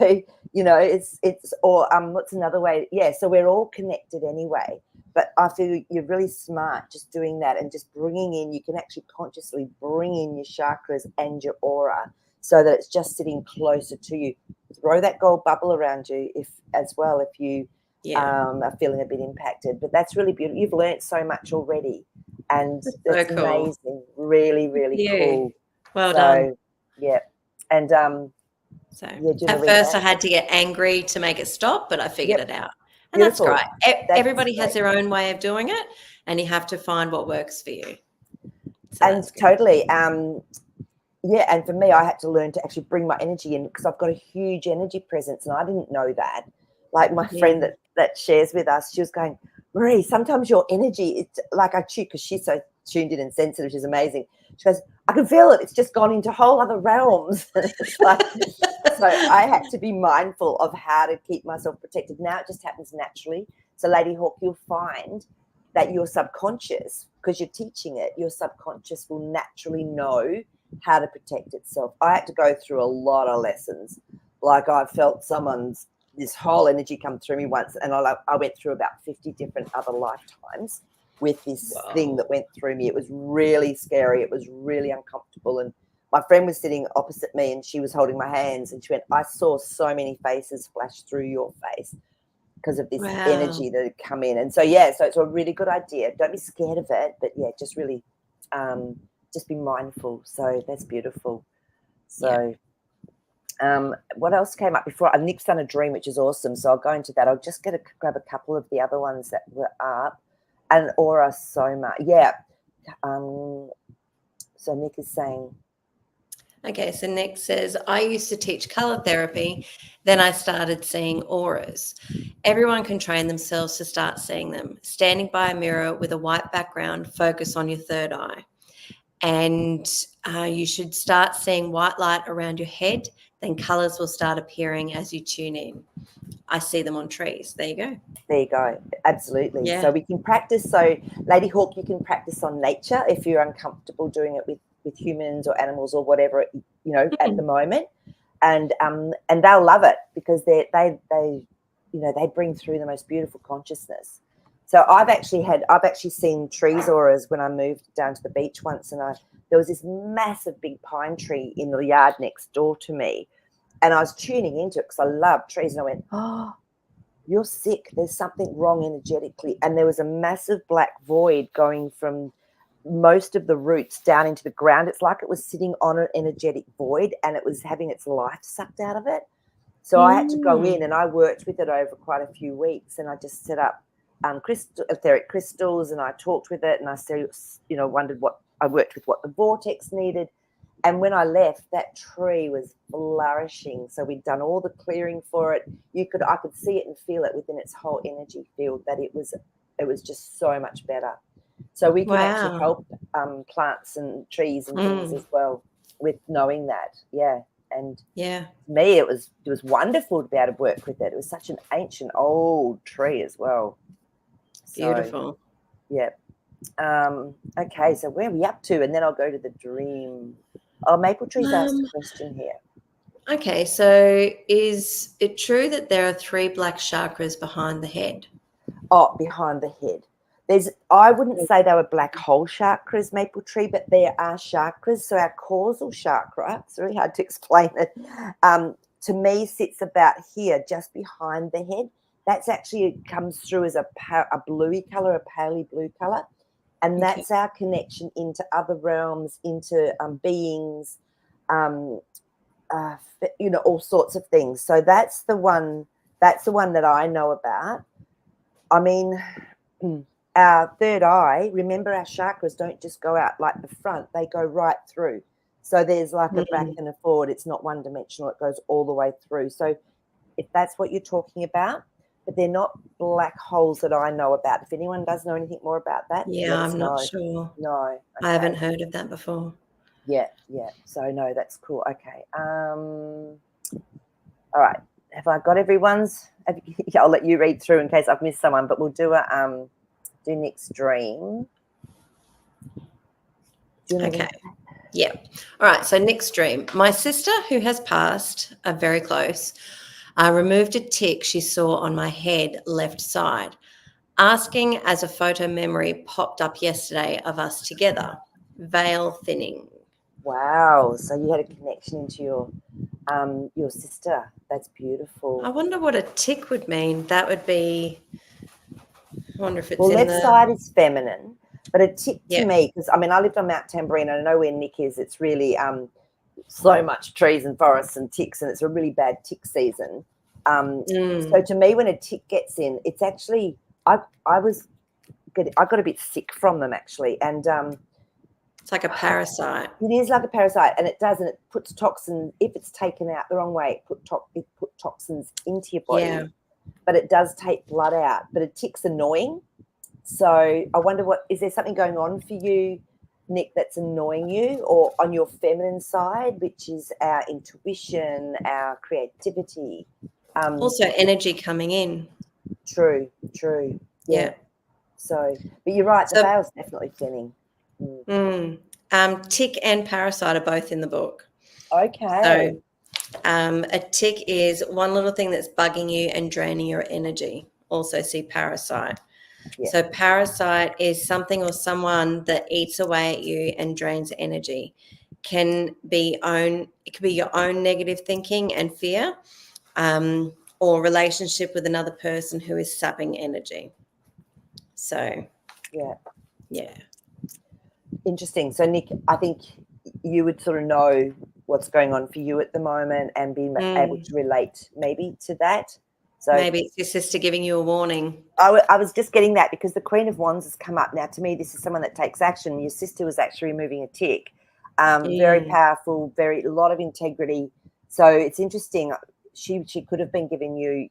you know, it's or what's another way? Yeah, so we're all connected anyway. But I feel you're really smart just doing that and just bringing in, you can actually consciously bring in your chakras and your aura so that it's just sitting closer to you. Throw that gold bubble around you if you are feeling a bit impacted. But that's really beautiful. You've learned so much already. And it's cool. Amazing. Really, really cool. Well done. Yeah. And so at first I had to get angry to make it stop, but I figured it out. And beautiful. That's great. Everybody has their own way of doing it, and you have to find what works for you. So and totally. Yeah, and for me, I had to learn to actually bring my energy in because I've got a huge energy presence, and I didn't know that. Like my friend that shares with us, she was going, Marie, sometimes your energy, it's like because she's so tuned in and sensitive, she's amazing. She goes, I can feel it. It's just gone into whole other realms. It's like, so I had to be mindful of how to keep myself protected. Now it just happens naturally. So Lady Hawk, you'll find that your subconscious, because you're teaching it, your subconscious will naturally know how to protect itself. I had to go through a lot of lessons. Like I felt this whole energy come through me once, and I went through about 50 different other lifetimes with this thing that went through me. It was really scary. It was really uncomfortable. And my friend was sitting opposite me and she was holding my hands and she went, I saw so many faces flash through your face because of this energy that had come in. And so, so it's a really good idea. Don't be scared of it, but just really just be mindful. So that's beautiful. So what else came up before? Nick's done a dream, which is awesome. So I'll go into that. I'll just grab a couple of the other ones that were up. And aura soma. Yeah. So Nick is saying. Okay, so Nick says, I used to teach color therapy. Then I started seeing auras. Everyone can train themselves to start seeing them. Standing by a mirror with a white background, focus on your third eye. And you should start seeing white light around your head. Then colors will start appearing as you tune in. I see them on trees. There you go. There you go. Absolutely. Yeah. So we can practice. So Lady Hawk, you can practice on nature if you're uncomfortable doing it with humans or animals or whatever, at the moment. And they'll love it because they bring through the most beautiful consciousness. So I've actually seen trees auras when I moved down to the beach once, and there was this massive big pine tree in the yard next door to me. And I was tuning into it because I love trees. And I went, oh, you're sick. There's something wrong energetically. And there was a massive black void going from most of the roots down into the ground. It's like it was sitting on an energetic void and it was having its life sucked out of it. So I had to go in and I worked with it over quite a few weeks. And I just set up etheric crystals and I talked with it. And I still, wondered I worked with what the vortex needed. And when I left, that tree was flourishing. So we'd done all the clearing for it. I could see it and feel it within its whole energy field that it was just so much better. So we can actually help plants and trees and things as well with knowing that. Yeah. And me, it was wonderful to be able to work with it. It was such an ancient old tree as well. Beautiful. So, yeah. Okay, so where are we up to? And then I'll go to the dream. Oh, Maple Tree's asked a question here. Okay, so is it true that there are 3 black chakras behind the head? Oh, behind the head. I wouldn't say they were black hole chakras, Maple Tree, but there are chakras. So our causal chakra, it's really hard to explain it, to me sits about here, just behind the head. That's actually comes through as a bluey colour, a paley blue colour. And that's our connection into other realms, into beings, all sorts of things. So that's the one that I know about. I mean, our third eye, remember our chakras don't just go out like the front, they go right through. So there's like a back and a forward. It's not one dimensional, it goes all the way through. So if that's what you're talking about, but they're not black holes that I know about. If anyone does know anything more about that, I'm not sure. No. Okay. I haven't heard of that before. Yeah. So no, that's cool. Okay. All right. Have I got everyone's? I'll let you read through in case I've missed someone, but we'll do Okay. Yeah. All right. So next dream. My sister, who has passed, very close, removed a tick she saw on my head left side, asking as a photo memory popped up yesterday of us together. Veil thinning. Wow. So you had a connection into your sister. That's beautiful. I wonder what a tick would mean. That would be, I wonder if it's Well, in left the... side is feminine, but a tick to Yeah. me, because I mean, I lived on Mount Tamborine. I know where Nick is. It's really so much trees and forests and ticks, and it's a really bad tick season. So to me, when a tick gets in, it's actually I got a bit sick from them actually, and it's like a parasite. it is like a parasite, and it does, and it puts toxins. If it's taken out the wrong way, it put toxins into your body. Yeah. But it does take blood out. But a tick's annoying. So I wonder, is there something going on for you, Nick, that's annoying you, or on your feminine side, which is our intuition, our creativity? Also energy coming in. True. Yeah. So, but you're right, the veil's definitely thinning. Tick and parasite are both in the book. Okay. So a tick is one little thing that's bugging you and draining your energy. Also see parasite. Yeah. So parasite is something or someone that eats away at you and drains energy. It could be your own negative thinking and fear, or relationship with another person who is sapping energy. So yeah. Interesting. So Nick, I think you would sort of know what's going on for you at the moment and be able to relate maybe to that. So maybe it's your sister giving you a warning. I was just getting that because the Queen of Wands has come up. Now, to me, this is someone that takes action. Your sister was actually removing a tick. Very powerful, a lot of integrity. So it's interesting. She could have been giving you,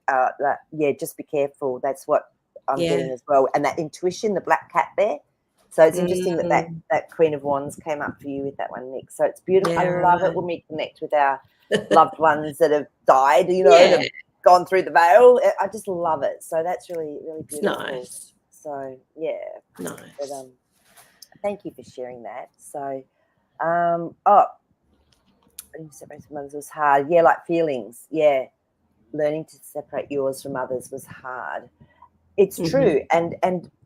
just be careful. That's what I'm getting as well. And that intuition, the black cat there. So it's interesting that Queen of Wands came up for you with that one, Nick. So it's beautiful. Yeah, I love it when we connect with our loved ones that have died, and have gone through the veil. I just love it. So that's really, really beautiful. Nice. So yeah. Nice. But, thank you for sharing that. So separate from others was hard. Yeah, like feelings. Yeah. Learning to separate yours from others was hard. It's true. And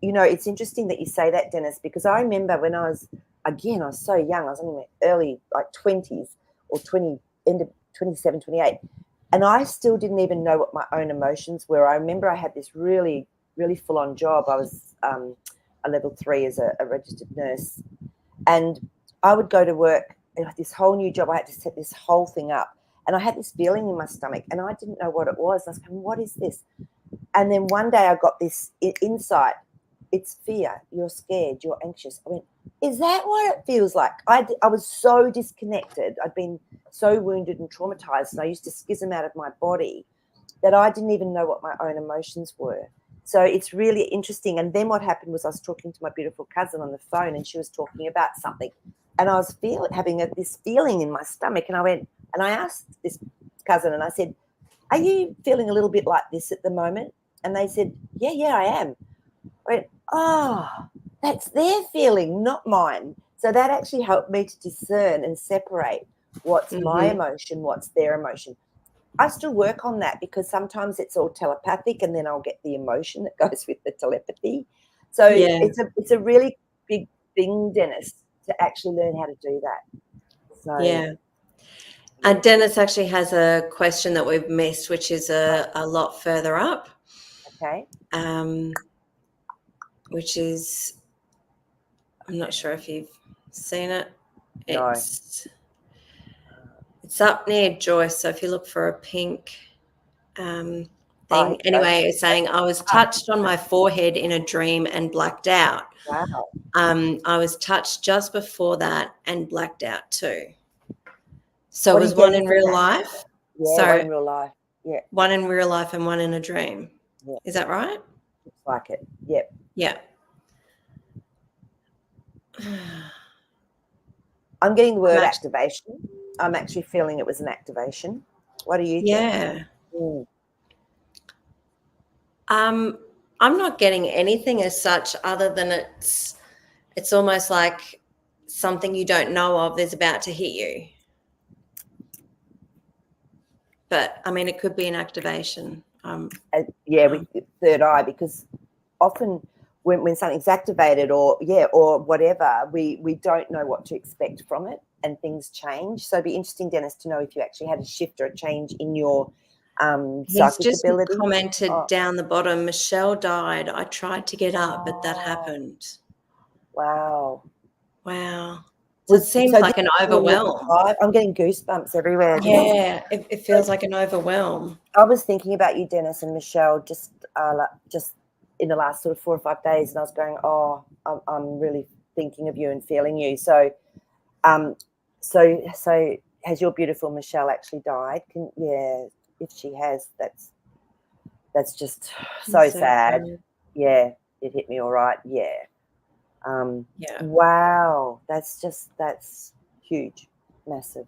it's interesting that you say that, Dennis, because I remember when I was so young. I was in my early 20s or end of 27, 28. And I still didn't even know what my own emotions were. I remember I had this really, really full-on job. I was a level 3 as a registered nurse. And I would go to work, this whole new job. I had to set this whole thing up. And I had this feeling in my stomach, and I didn't know what it was. I was going, what is this? And then one day I got this insight. It's fear. You're scared. You're anxious. I went, is that what it feels like? I was so disconnected. I'd been so wounded and traumatized, and I used to schism out of my body that I didn't even know what my own emotions were. So it's really interesting. And then what happened was I was talking to my beautiful cousin on the phone, and she was talking about something. And I was having this feeling in my stomach. And I went, and I asked this cousin, and I said, are you feeling a little bit like this at the moment? And they said, yeah, I am. I went, oh, that's their feeling, not mine. So that actually helped me to discern and separate what's my emotion, what's their emotion. I still work on that because sometimes it's all telepathic, and then I'll get the emotion that goes with the telepathy. So it's a really big thing, Dennis, to actually learn how to do that. So yeah. Dennis actually has a question that we've missed, which is a lot further up. Okay. Which is, I'm not sure if you've seen it. No. It's up near Joyce. So if you look for a pink thing. Anyway, it's saying, I was touched on my forehead in a dream and blacked out. Wow. I was touched just before that and blacked out too. So it was one in real life? Yeah, so one in real life. Yeah. One in real life and one in a dream. Yeah. Is that right? Looks like it. Yep. Yeah. I'm getting the word activation. I'm actually feeling it was an activation. What do you think? Yeah. I'm not getting anything as such other than it's almost like something you don't know of is about to hit you. But I mean, it could be an activation. With third eye, because often when something's activated or whatever, we don't know what to expect from it, and things change. So it'd be interesting, Dennis, to know if you actually had a shift or a change in your psychic just ability. Commented down the bottom, Michelle died. I tried to get up, but that happened. Wow. So it seems like an overwhelm. I'm getting goosebumps everywhere. Yeah, it feels like an overwhelm. I was thinking about you, Dennis, and Michelle just in the last sort of 4 or 5 days, and I was going, I'm really thinking of you and feeling you. So, so has your beautiful Michelle actually died? If she has, that's just so sad. Yeah, it hit me all right. Yeah. Wow, that's huge, massive.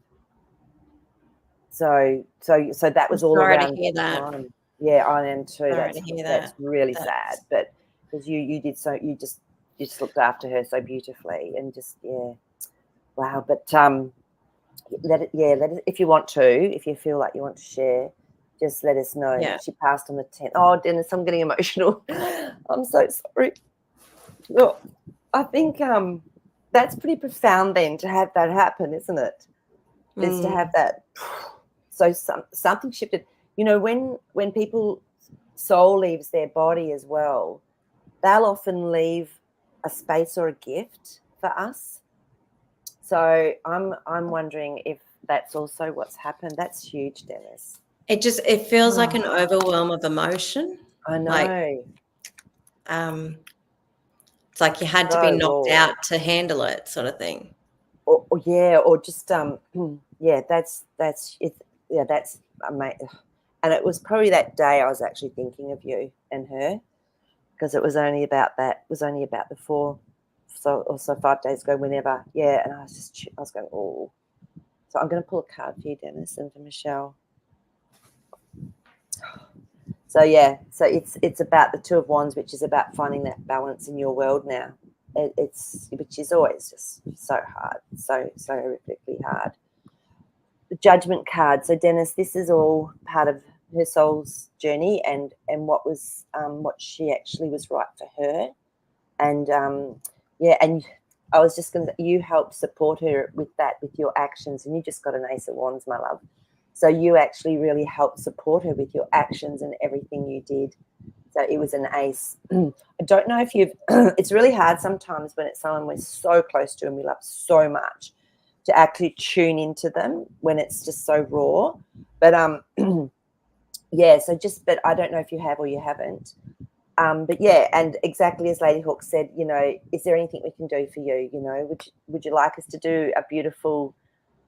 So that was all around. Sorry to hear that. Yeah, I am too. Sorry that's really sad, but because you did so, you just looked after her so beautifully, and just wow. But let it if you want to, if you feel like you want to share, just let us know. She passed on the 10th. Oh, Dennis, I'm getting emotional. I'm so sorry. Look, I think that's pretty profound then, to have that happen, isn't it? Is to have that. So something shifted. You know, when people's soul leaves their body as well, they'll often leave a space or a gift for us. So I'm wondering if that's also what's happened. That's huge, Dennis. It feels like an overwhelm of emotion. I know. It's like you had to be knocked out to handle it, sort of thing. Or just that's it. Yeah, that's amazing. And it was probably that day I was actually thinking of you and her, because it was only about the 5 days ago, whenever. Yeah, and I was going, oh. So I'm going to pull a card for you, Dennis, and for Michelle. So so it's about the Two of Wands, which is about finding that balance in your world now. Which is always just so hard, so horrifically hard. The Judgment card. So Dennis, this is all part of her soul's journey, and what she actually was right for her, and and I was just going to, you helped support her with that, with your actions, and you just got an Ace of Wands, my love. So you actually really helped support her with your actions and everything you did. So it was an ace. I don't know if you've, it's really hard sometimes when it's someone we're so close to and we love so much, to actually tune into them when it's just so raw. But but I don't know if you have or you haven't. But yeah, and exactly as Lady Hawk said, you know, is there anything we can do for you? You know, would you like us to do a beautiful,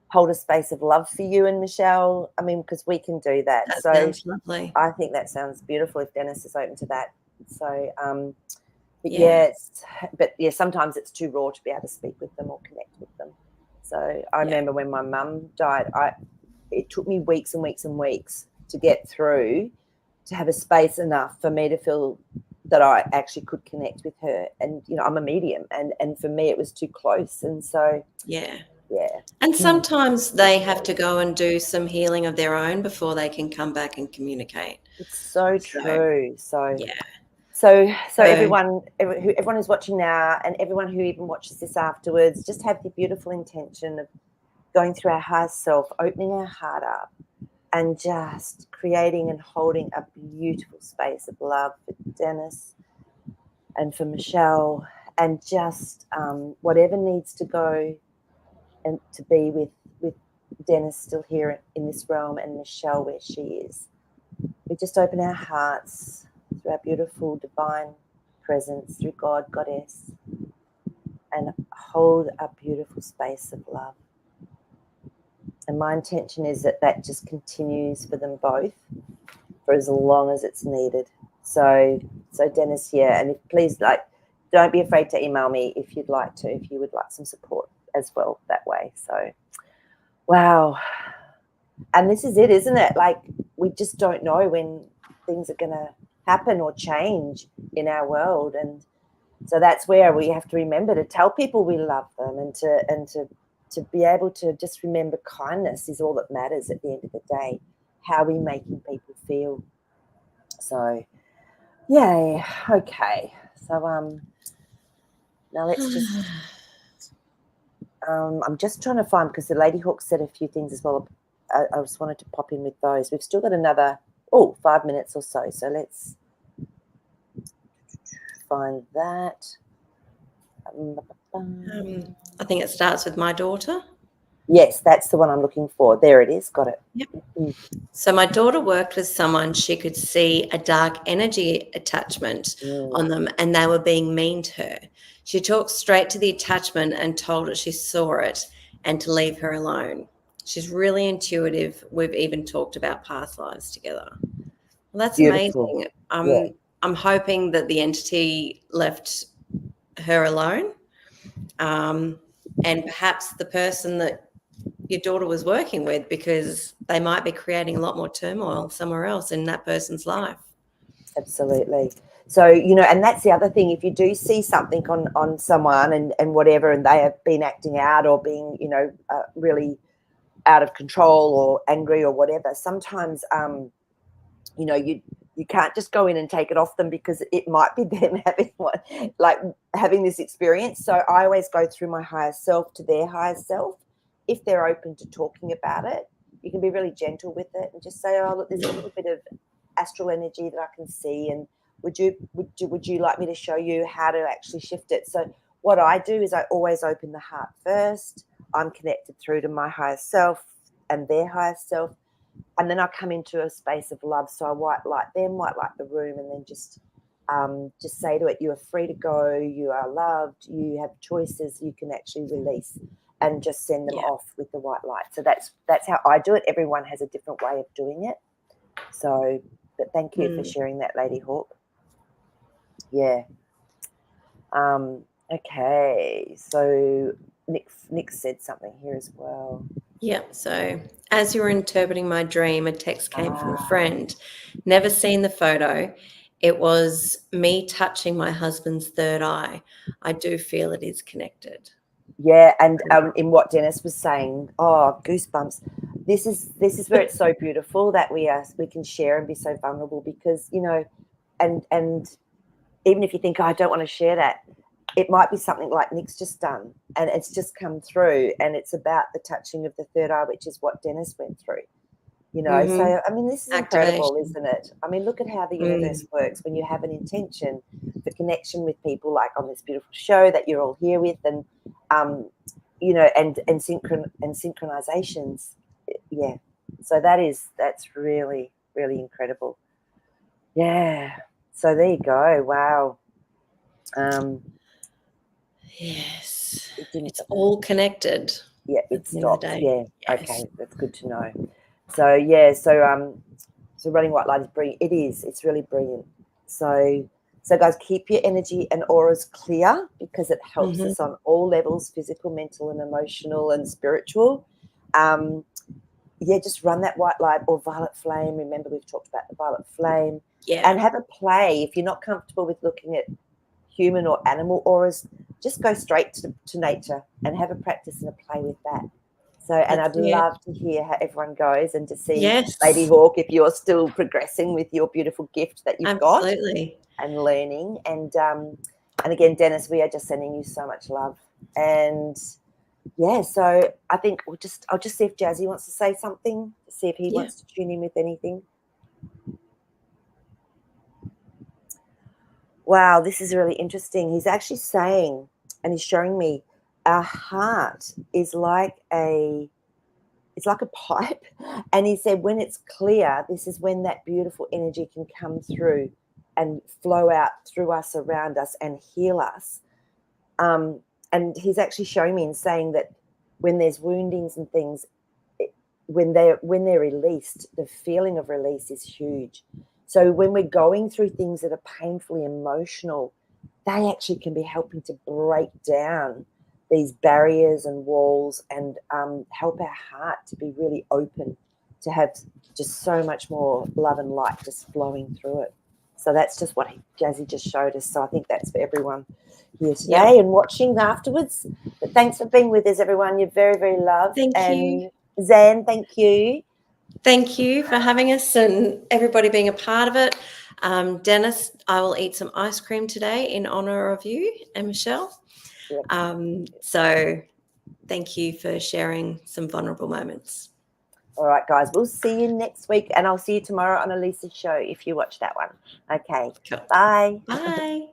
hold a space of love for you and Michelle? I mean, because we can do that. That sounds lovely. I think that sounds beautiful if Dennis is open to that. So, sometimes it's too raw to be able to speak with them or connect with them. So I remember when my mum died, it took me weeks and weeks and weeks to get through, to have a space enough for me to feel that I actually could connect with her. And, you know, I'm a medium, and for me it was too close. And so, yeah. And sometimes they have to go and do some healing of their own before they can come back and communicate. It's so true. So everyone who's watching now, and everyone who even watches this afterwards, just have the beautiful intention of going through our higher self, opening our heart up, and just creating and holding a beautiful space of love for Dennis and for Michelle, and just whatever needs to go, and to be with Dennis still here in this realm, and Michelle where she is. We just open our hearts through our beautiful divine presence, through God, Goddess, and hold a beautiful space of love. And my intention is that just continues for them both for as long as it's needed. So Dennis, and please, don't be afraid to email me if you'd like to, if you would like some support as well that way. So, wow. And this is it, isn't it? Like, we just don't know when things are going to happen or change in our world. And So that's where we have to remember to tell people we love them, and to be able to just remember kindness is all that matters at the end of the day. How are we making people feel? So, yay. Okay. So now let's just. I'm just trying to find, because the Lady Hawk said a few things as well. I just wanted to pop in with those. We've still got another 5 minutes or so. So let's find that. I think it starts with my daughter. Yes, that's the one I'm looking for. There it is. Got it. Yep. So my daughter worked with someone, she could see a dark energy attachment on them, and they were being mean to her. She talked straight to the attachment and told it she saw it and to leave her alone. She's really intuitive. We've even talked about past lives together. Well, that's Beautiful. amazing. I'm hoping that the entity left her alone, and perhaps the person that your daughter was working with, because they might be creating a lot more turmoil somewhere else in that person's life. Absolutely. So, and that's the other thing. If you do see something on someone and whatever, and they have been acting out or being, really out of control or angry or whatever, sometimes, you can't just go in and take it off them, because it might be them having this experience. So I always go through my higher self to their higher self. If they're open to talking about it, you can be really gentle with it and just say, oh, look, there's a little bit of astral energy that I can see, and would you like me to show you how to actually shift it? So what I do is I always open the heart first. I'm connected through to my higher self and their higher self, and then I come into a space of love. So I white light them, white light the room, and then just say to it, you are free to go, you are loved, you have choices, you can actually release, and just send them off with the white light. So that's how I do it. Everyone has a different way of doing it. So, but thank you for sharing that, Lady Hawk. Yeah. Okay. So Nick said something here as well. Yeah. So as you were interpreting my dream, a text came from a friend. Never seen the photo. It was me touching my husband's third eye. I do feel it is connected. Yeah, and in what Dennis was saying, goosebumps. This is where it's so beautiful that we can share and be so vulnerable, because and even if you think, I don't want to share that, it might be something like Nick's just done, and it's just come through, and it's about the touching of the third eye, which is what Dennis went through. So I mean, this is incredible, isn't it? I mean, look at how the universe works when you have an intention for connection with people, like on this beautiful show that you're all here with, and and synchronizations. Yeah. So that's really, really incredible. Yeah. So there you go. Wow. Yes. It's all connected. Yeah, it stops. Yeah. Yes. Okay, that's good to know. So yeah, so running white light is brilliant. It is. It's really brilliant. So guys, keep your energy and auras clear, because it helps us on all levels: physical, mental, and emotional, and spiritual. Just run that white light or violet flame. Remember, we've talked about the violet flame. Yeah. And have a play. If you're not comfortable with looking at human or animal auras, just go straight to nature and have a practice and a play with that. So, and I'd love to hear how everyone goes, and to see, Lady Hawk, if you're still progressing with your beautiful gift that you've got and learning. And again, Dennis, we are just sending you so much love. And yeah, so I think I'll just see if Jazzy wants to say something, to see if he wants to tune in with anything. Wow, this is really interesting. He's actually saying, and he's showing me, our heart is like a pipe. And he said, when it's clear, this is when that beautiful energy can come through and flow out through us, around us, and heal us. And he's actually showing me and saying that when there's woundings and things, when they're released, the feeling of release is huge. So when we're going through things that are painfully emotional, they actually can be helping to break down these barriers and walls, and help our heart to be really open, to have just so much more love and light just flowing through it. So that's just what Jazzy just showed us. So I think that's for everyone here today and watching afterwards. But thanks for being with us, everyone. You're very, very loved. Thank you. Zan, thank you. Thank you for having us and everybody being a part of it. Dennis, I will eat some ice cream today in honor of you and Michelle. Yep. So thank you for sharing some vulnerable moments. All right, guys, we'll see you next week, and I'll see you tomorrow on Elisa's show if you watch that one. Okay. Cool. Bye. Bye.